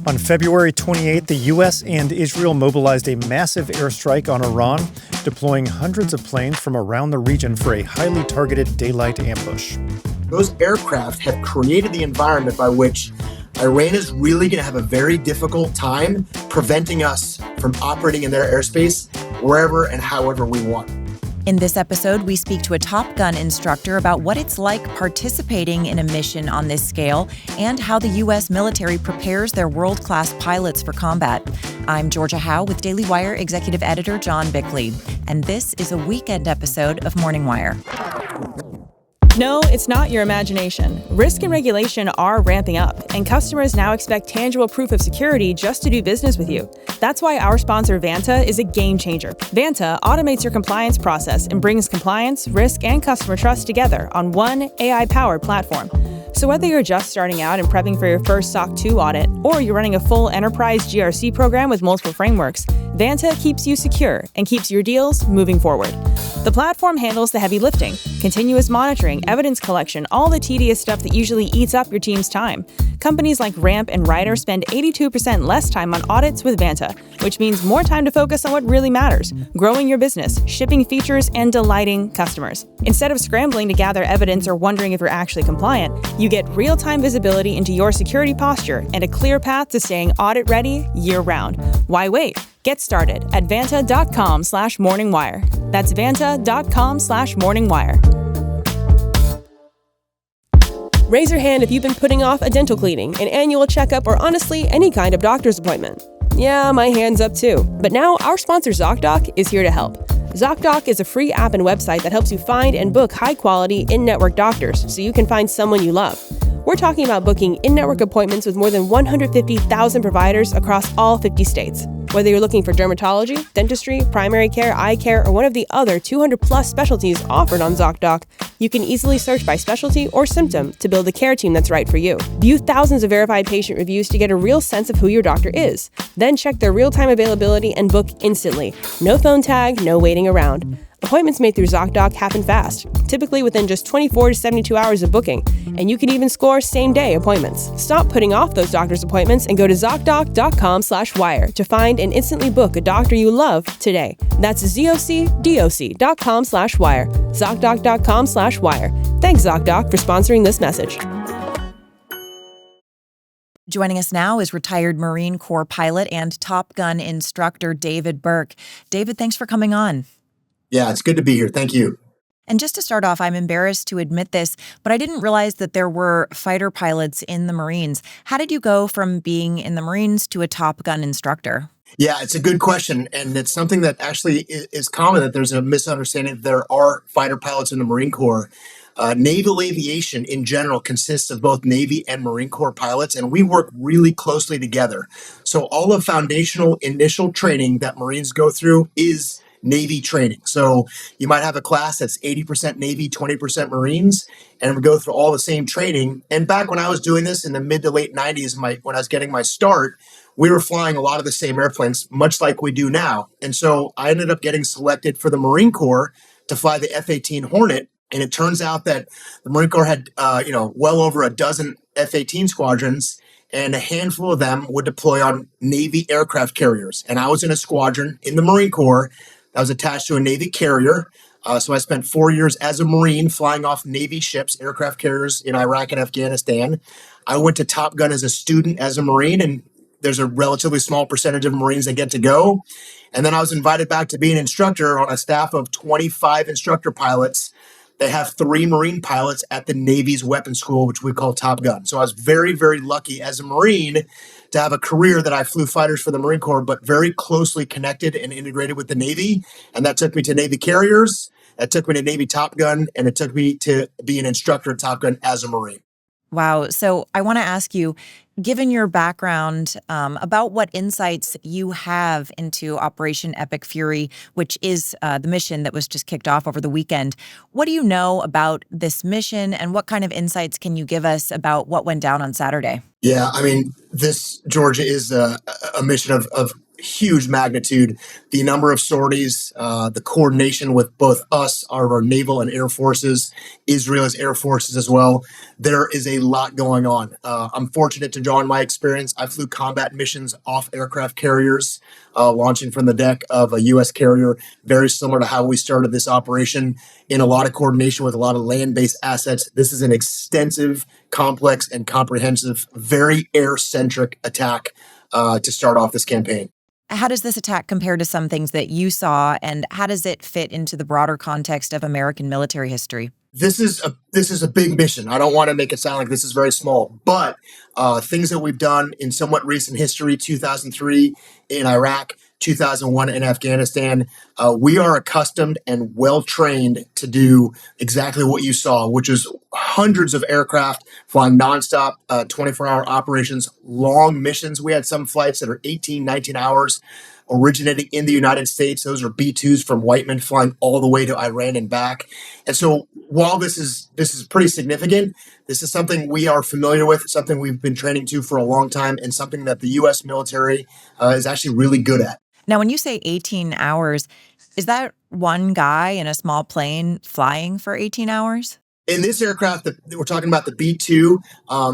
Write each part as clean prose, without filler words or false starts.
On February 28th, the U.S. and Israel mobilized a massive airstrike on Iran, deploying hundreds of planes from around the region for a highly targeted daylight ambush. Those aircraft have created the environment by which Iran is really going to have a very difficult time preventing us from operating in their airspace wherever and however we want. In this episode, we speak to a Top Gun instructor about what it's like participating in a mission on this scale and how the U.S. military prepares their world-class pilots for combat. I'm Georgia Howe with Daily Wire Executive Editor John Bickley, and this is a weekend episode of Morning Wire. No, it's not your imagination. Risk and regulation are ramping up, and customers now expect tangible proof of security just to do business with you. That's why our sponsor, Vanta, is a game changer. Vanta automates your compliance process and brings compliance, risk, and customer trust together on one AI-powered platform. So whether you're just starting out and prepping for your first SOC 2 audit, or you're running a full enterprise GRC program with multiple frameworks, Vanta keeps you secure and keeps your deals moving forward. The platform handles the heavy lifting, continuous monitoring, evidence collection, all the tedious stuff that usually eats up your team's time. Companies like Ramp and Ryder spend 82% less time on audits with Vanta, which means more time to focus on what really matters: growing your business, shipping features, and delighting customers. Instead of scrambling to gather evidence or wondering if you're actually compliant, you get real-time visibility into your security posture and a clear path to staying audit-ready year-round. Why wait? Get started at vanta.com/morningwire. That's vanta.com/morningwire. Raise your hand if you've been putting off a dental cleaning, an annual checkup, or honestly, any kind of doctor's appointment. Yeah, my hand's up too. But now our sponsor Zocdoc is here to help. Zocdoc is a free app and website that helps you find and book high-quality in-network doctors so you can find someone you love. We're talking about booking in-network appointments with more than 150,000 providers across all 50 states. Whether you're looking for dermatology, dentistry, primary care, eye care, or one of the other 200-plus specialties offered on Zocdoc, you can easily search by specialty or symptom to build a care team that's right for you. View thousands of verified patient reviews to get a real sense of who your doctor is. Then check their real-time availability and book instantly. No phone tag, no waiting around. Appointments made through Zocdoc happen fast, typically within just 24 to 72 hours of booking, and you can even score same-day appointments. Stop putting off those doctor's appointments and go to Zocdoc.com/wire to find and instantly book a doctor you love today. That's ZocDoc.com/wire, Zocdoc.com/wire. Thanks, Zocdoc, for sponsoring this message. Joining us now is retired Marine Corps pilot and Top Gun instructor David Berke. David, thanks for coming on. Yeah, it's good to be here. Thank you. And just to start off, I'm embarrassed to admit this, but I didn't realize that there were fighter pilots in the Marines. How did you go from being in the Marines to a Top Gun instructor? Yeah, it's a good question. And it's something that actually is common, that there's a misunderstanding that there are fighter pilots in the Marine Corps. Naval aviation in general consists of both Navy and Marine Corps pilots, and we work really closely together. So all of foundational initial training that Marines go through is Navy training. So you might have a class that's 80% Navy, 20% Marines, and we go through all the same training. And back when I was doing this in the mid to late 90s, when I was getting my start, we were flying a lot of the same airplanes, much like we do now. And so I ended up getting selected for the Marine Corps to fly the F-18 Hornet. And it turns out that the Marine Corps had, well over a dozen F-18 squadrons, and a handful of them would deploy on Navy aircraft carriers. And I was in a squadron in the Marine Corps that was attached to a Navy carrier. So I spent 4 years as a Marine flying off Navy ships, aircraft carriers in Iraq and Afghanistan. I went to Top Gun as a student, as a Marine, and there's a relatively small percentage of Marines that get to go. And then I was invited back to be an instructor on a staff of 25 instructor pilots. They have 3 Marine pilots at the Navy's weapons school, which we call Top Gun. So I was very, very lucky as a Marine to have a career that I flew fighters for the Marine Corps, but very closely connected and integrated with the Navy. And that took me to Navy carriers, that took me to Navy Top Gun, and it took me to be an instructor at Top Gun as a Marine. Wow. So I want to ask you, given your background, about what insights you have into Operation Epic Fury, which is the mission that was just kicked off over the weekend. What do you know about this mission, and what kind of insights can you give us about what went down on Saturday? Yeah, I mean, this, Georgia, is a mission of huge magnitude. The number of sorties, the coordination with both us, our naval and air forces, Israel's air forces as well. There is a lot going on. I'm fortunate to draw on my experience. I flew combat missions off aircraft carriers, launching from the deck of a U.S. carrier, very similar to how we started this operation, in a lot of coordination with a lot of land-based assets. This is an extensive, complex, and comprehensive, very air-centric attack to start off this campaign. How does this attack compare to some things that you saw, and how does it fit into the broader context of American military history? This is a big mission. I don't want to make it sound like this is very small, but things that we've done in somewhat recent history, 2003 in Iraq, 2001 in Afghanistan, we are accustomed and well-trained to do exactly what you saw, which is hundreds of aircraft flying nonstop, 24-hour operations, long missions. We had some flights that are 18, 19 hours, originating in the United States. Those are B-2s from Whiteman flying all the way to Iran and back. And so while this is pretty significant, this is something we are familiar with, something we've been training to for a long time, and something that the U.S. military is actually really good at. Now, when you say 18 hours, is that one guy in a small plane flying for 18 hours? In this aircraft that we're talking about, the B-2,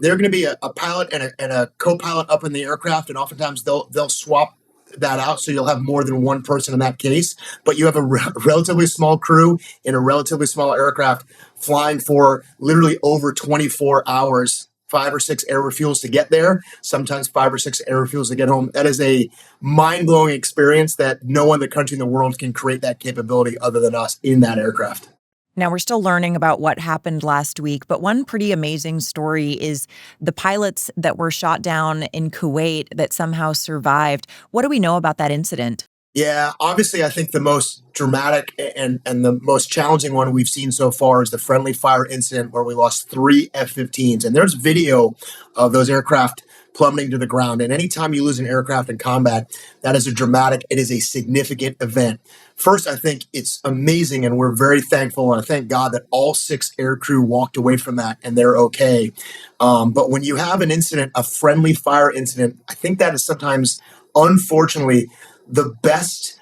they're going to be a pilot and a co-pilot up in the aircraft, and oftentimes they'll swap that out, so you'll have more than one person in that case. But you have a relatively small crew in a relatively small aircraft flying for literally over 24 hours, 5 or 6 air refuels to get there, sometimes 5 or 6 air refuels to get home. That is a mind-blowing experience that no other country in the world can create that capability other than us in that aircraft. Now, we're still learning about what happened last week, but one pretty amazing story is the pilots that were shot down in Kuwait that somehow survived. What do we know about that incident? Yeah, obviously, I think the most dramatic and the most challenging one we've seen so far is the friendly fire incident where we lost 3 F-15s. And there's video of those aircraft plummeting to the ground. And anytime you lose an aircraft in combat, that is it is a significant event. First, I think it's amazing, and we're very thankful, and I thank God that all 6 air crew walked away from that and they're okay. But when you have an incident, a friendly fire incident, I think that is sometimes, unfortunately, the best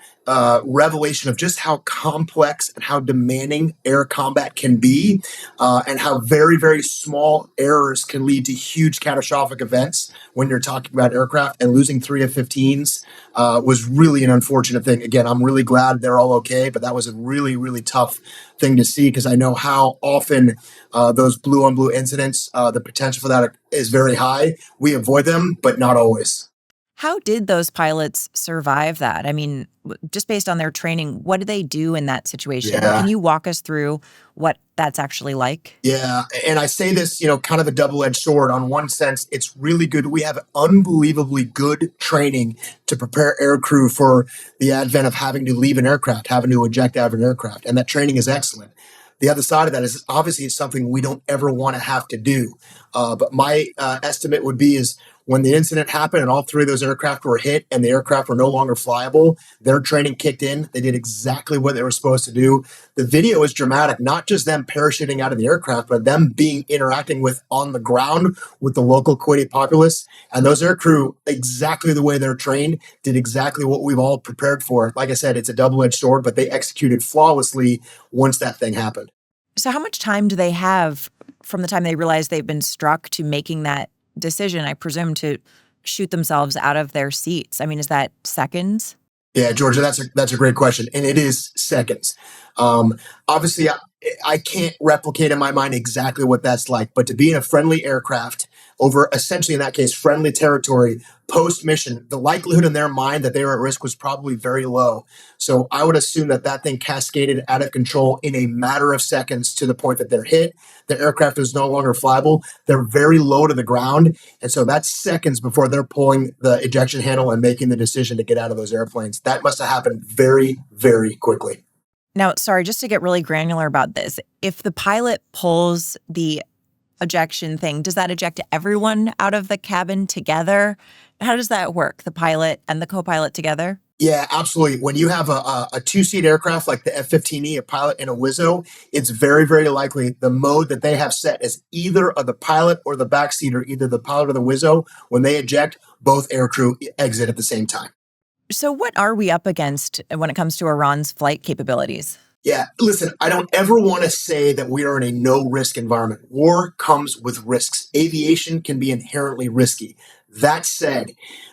revelation of just how complex and how demanding air combat can be, and how very, very small errors can lead to huge catastrophic events when you're talking about aircraft. And losing 3 F-15s was really an unfortunate thing. Again, I'm really glad they're all okay, but that was a really, really tough thing to see, because I know how often those blue-on-blue incidents, the potential for that is very high. We avoid them, but not always. How did those pilots survive that? I mean, just based on their training, what do they do in that situation? Yeah. Can you walk us through what that's actually like? Yeah, and I say this, kind of a double-edged sword. On one sense, it's really good. We have unbelievably good training to prepare air crew for the advent of having to leave an aircraft, having to eject out of an aircraft, and that training is excellent. The other side of that is obviously it's something we don't ever want to have to do. But my estimate would be is when the incident happened and all 3 of those aircraft were hit and the aircraft were no longer flyable, their training kicked in. They did exactly what they were supposed to do. The video is dramatic, not just them parachuting out of the aircraft, but them interacting with on the ground with the local Kuwaiti populace. And those air crew, exactly the way they're trained, did exactly what we've all prepared for. Like I said, it's a double-edged sword, but they executed flawlessly once that thing happened. So how much time do they have from the time they realize they've been struck to making that decision, I presume, to shoot themselves out of their seats? I mean, is that seconds? Yeah, Georgia, that's a great question. And it is seconds. Obviously, I can't replicate in my mind exactly what that's like, but to be in a friendly aircraft over essentially, in that case, friendly territory post-mission, the likelihood in their mind that they were at risk was probably very low. So I would assume that thing cascaded out of control in a matter of seconds to the point that they're hit. The aircraft is no longer flyable. They're very low to the ground. And so that's seconds before they're pulling the ejection handle and making the decision to get out of those airplanes. That must have happened very, very quickly. Now, sorry, just to get really granular about this, if the pilot pulls the ejection thing, does that eject everyone out of the cabin together? How does that work, the pilot and the co-pilot together? Yeah, absolutely. When you have a 2-seat aircraft like the F-15E, a pilot and a Wizzo, it's very, very likely the mode that they have set is either of the pilot or the backseater, either the pilot or the Wizzo. When they eject, both air crew exit at the same time. So, what are we up against when it comes to Iran's flight capabilities? Yeah, listen, I don't ever want to say that we are in a no risk environment. War comes with risks. Aviation can be inherently risky. That said,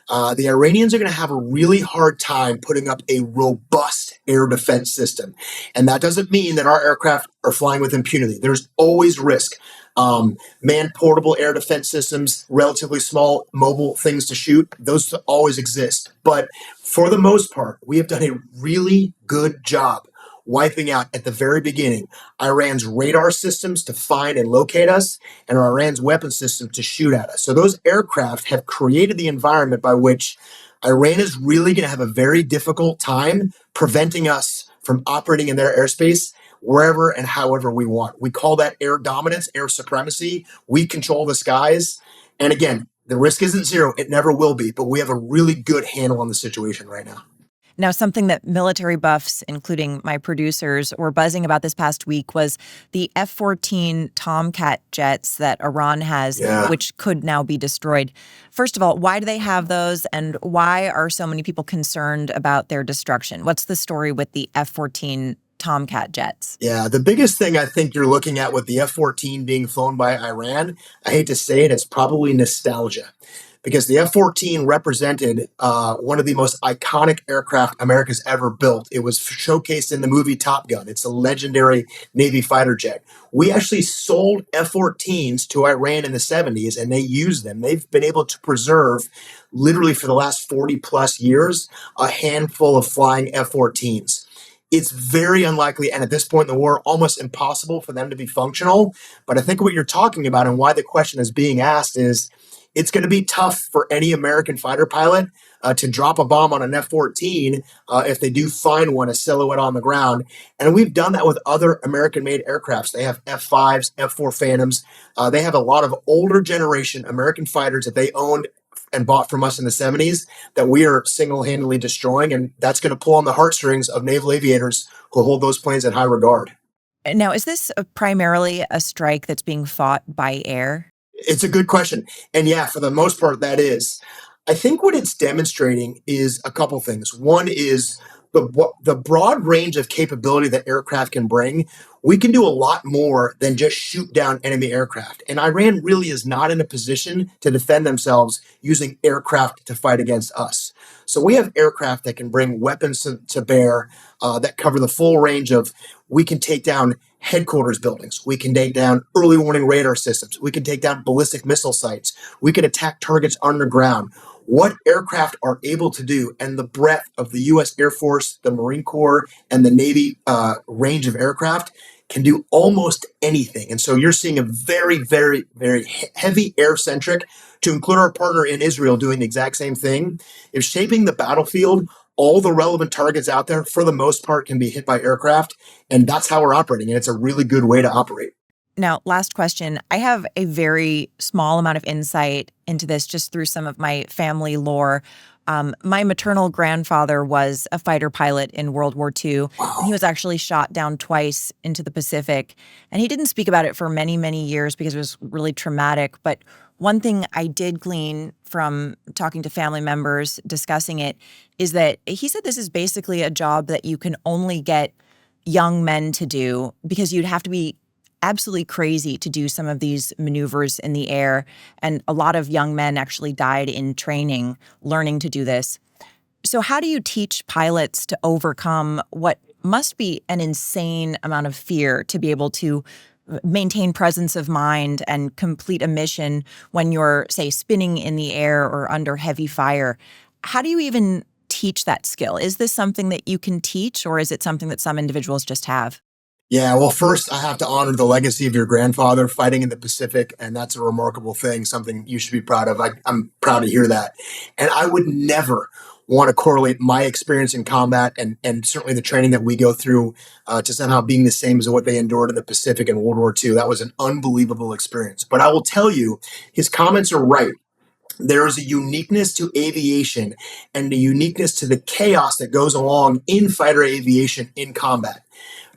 the Iranians are going to have a really hard time putting up a robust air defense system. And that doesn't mean that our aircraft are flying with impunity. There's always risk. Manned portable air defense systems, relatively small mobile things to shoot, those always exist. But for the most part, we have done a really good job wiping out at the very beginning Iran's radar systems to find and locate us, and Iran's weapon system to shoot at us. So those aircraft have created the environment by which Iran is really going to have a very difficult time preventing us from operating in their airspace wherever and however we want. We call that air dominance, air supremacy. We control the skies. And again, the risk isn't zero. It never will be, but we have a really good handle on the situation right now. Now, something that military buffs, including my producers, were buzzing about this past week was the F-14 Tomcat jets that Iran has, which could now be destroyed. First of all, why do they have those, and why are so many people concerned about their destruction? What's the story with the F-14 Tomcat jets? Yeah, the biggest thing I think you're looking at with the F-14 being flown by Iran, I hate to say it, it's probably nostalgia. Because the F-14 represented one of the most iconic aircraft America's ever built. It was showcased in the movie Top Gun. It's a legendary Navy fighter jet. We actually sold F-14s to Iran in the 70s, and they used them. They've been able to preserve, literally for the last 40 plus years, a handful of flying F-14s. It's very unlikely, and at this point in the war, almost impossible for them to be functional. But I think what you're talking about and why the question is being asked is, it's going to be tough for any American fighter pilot to drop a bomb on an F-14 if they do find one, a silhouette on the ground. And we've done that with other American-made aircrafts. They have F-5s, F-4 Phantoms. They have a lot of older generation American fighters that they owned and bought from us in the 70s that we are single-handedly destroying. And that's going to pull on the heartstrings of naval aviators who hold those planes in high regard. Now, is this primarily a strike that's being fought by air? It's a good question. And yeah, for the most part, that is. I think what it's demonstrating is a couple things. One is the broad range of capability that aircraft can bring. We can do a lot more than just shoot down enemy aircraft. And Iran really is not in a position to defend themselves using aircraft to fight against us. So we have aircraft that can bring weapons to bear that cover the full range of, we can take down headquarters buildings. We can take down early warning radar systems. We can take down ballistic missile sites. We can attack targets underground. What aircraft are able to do, and the breadth of the U.S. Air Force, the Marine Corps, and the Navy range of aircraft can do almost anything. And so you're seeing a very, very, very heavy air-centric, to include our partner in Israel doing the exact same thing, is shaping the battlefield. All the relevant targets out there, for the most part, can be hit by aircraft. And that's how we're operating. And it's a really good way to operate. Now, last question. I have a very small amount of insight into this just through some of my family lore. My maternal grandfather was a fighter pilot in World War II. Wow. And he was actually shot down twice into the Pacific. And he didn't speak about it for many, many years because it was really traumatic. But one thing I did glean from talking to family members discussing it is that he said this is basically a job that you can only get young men to do because you'd have to be absolutely crazy to do some of these maneuvers in the air. And a lot of young men actually died in training, learning to do this. So how do you teach pilots to overcome what must be an insane amount of fear to be able to maintain presence of mind and complete a mission when you're, say, spinning in the air or under heavy fire? How do you even teach that skill? Is this something that you can teach, or is it something that some individuals just have? Yeah, well, first, I have to honor the legacy of your grandfather fighting in the Pacific, and that's a remarkable thing, something you should be proud of. I'm proud to hear that. And I would never want to correlate my experience in combat and certainly the training that we go through to somehow being the same as what they endured in the Pacific in World War II. That was an unbelievable experience. But I will tell you, his comments are right. There is a uniqueness to aviation and a uniqueness to the chaos that goes along in fighter aviation in combat.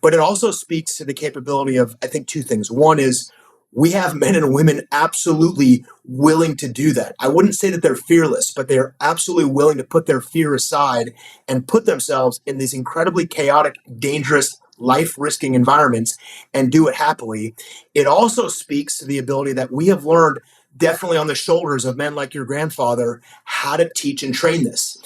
But it also speaks to the capability of, I think, two things. One is We have men and women absolutely willing to do that. I wouldn't say that they're fearless, but they're absolutely willing to put their fear aside and put themselves in these incredibly chaotic, dangerous, life-risking environments and do it happily. It also speaks to the ability that we have learned, definitely on the shoulders of men like your grandfather, how to teach and train this.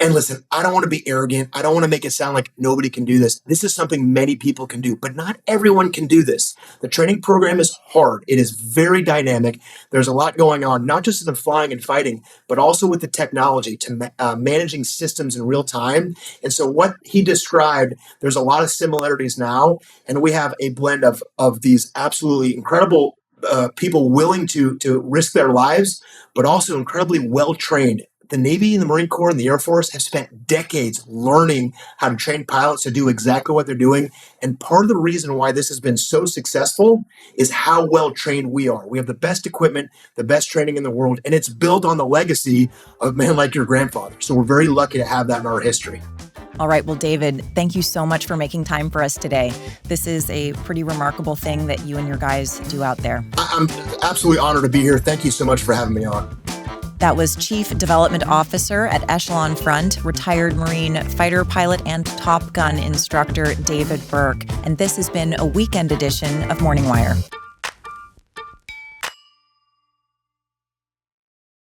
And listen, I don't want to be arrogant. I don't want to make it sound like nobody can do this. This is something many people can do, but not everyone can do this. The training program is hard. It is very dynamic. There's a lot going on, not just in the flying and fighting, but also with the technology to managing systems in real time. And so what he described, there's a lot of similarities now, and we have a blend of these absolutely incredible people willing to risk their lives, but also incredibly well-trained. The Navy and the Marine Corps and the Air Force have spent decades learning how to train pilots to do exactly what they're doing. And part of the reason why this has been so successful is how well trained we are. We have the best equipment, the best training in the world, and it's built on the legacy of men like your grandfather. So we're very lucky to have that in our history. All right. Well, David, thank you so much for making time for us today. This is a pretty remarkable thing that you and your guys do out there. I'm absolutely honored to be here. Thank you so much for having me on. That was Chief Development Officer at Echelon Front, retired Marine fighter pilot and Top Gun instructor David Berke. And this has been a weekend edition of Morning Wire.